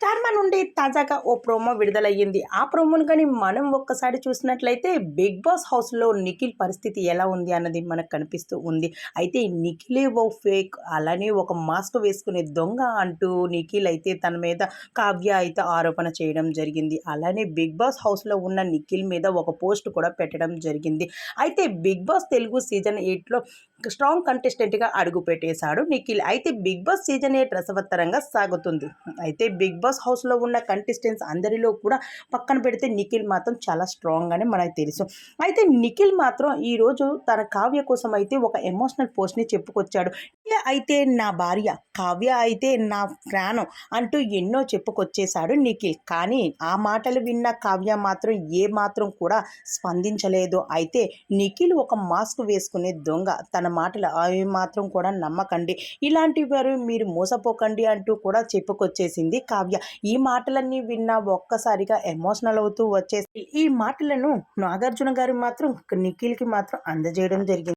స్టార్మా నుండి తాజాగా ఓ ప్రోమో విడుదలయ్యింది. ఆ ప్రోమోను కానీ మనం ఒక్కసారి చూసినట్లయితే బిగ్ బాస్ హౌస్‌లో నిఖిల్ పరిస్థితి ఎలా ఉంది అన్నది మనకు కనిపిస్తూ ఉంది. అయితే నిఖిలే ఓ ఫేక్, అలానే ఒక మాస్క్ వేసుకునే దొంగ అంటూ నిఖిల్ అయితే తన మీద కావ్య అయితే ఆరోపణ చేయడం జరిగింది. అలానే బిగ్ బాస్ హౌస్‌లో ఉన్న నిఖిల్ మీద ఒక పోస్ట్ కూడా పెట్టడం జరిగింది. అయితే బిగ్ బాస్ తెలుగు సీజన్ 8లో స్ట్రాంగ్ కంటెస్టెంట్‌గా అడుగుపెట్టేశాడు నిఖిల్. అయితే బిగ్ బాస్ సీజన్ 8 రసవత్తరంగా సాగుతుంది. అయితే బిగ్ బాస్ హౌస్‌లో ఉన్న కంటెస్టెంట్స్ అందరిలో కూడా పక్కన పెడితే నిఖిల్ మాత్రం చాలా స్ట్రాంగ్ అని మనకు తెలుసు. అయితే నిఖిల్ మాత్రం ఈరోజు తన కావ్య కోసం అయితే ఒక ఎమోషనల్ పోస్ట్‌ని చెప్పుకొచ్చాడు. అయితే నా భార్య, కావ్య అయితే నా ప్రాణం అంటూ ఎన్నో చెప్పుకొచ్చేశాడు నిఖిల్. కానీ ఆ మాటలు విన్న కావ్య మాత్రం ఏ మాత్రం కూడా స్పందించలేదు. అయితే నిఖిల్ ఒక మాస్క్ వేసుకునే దొంగ, తన మాటలు అవి మాత్రం కూడా నమ్మకండి, ఇలాంటి వారు మీరు మోసపోకండి అంటూ కూడా చెప్పుకొచ్చేసింది కావ్య. ఈ మాటలన్నీ విన్నా ఒక్కసారిగా ఎమోషనల్ అవుతూ వచ్చేసి ఈ మాటలను నాగార్జున గారు మాత్రం నిఖిల్కి మాత్రం అందజేయడం జరిగింది.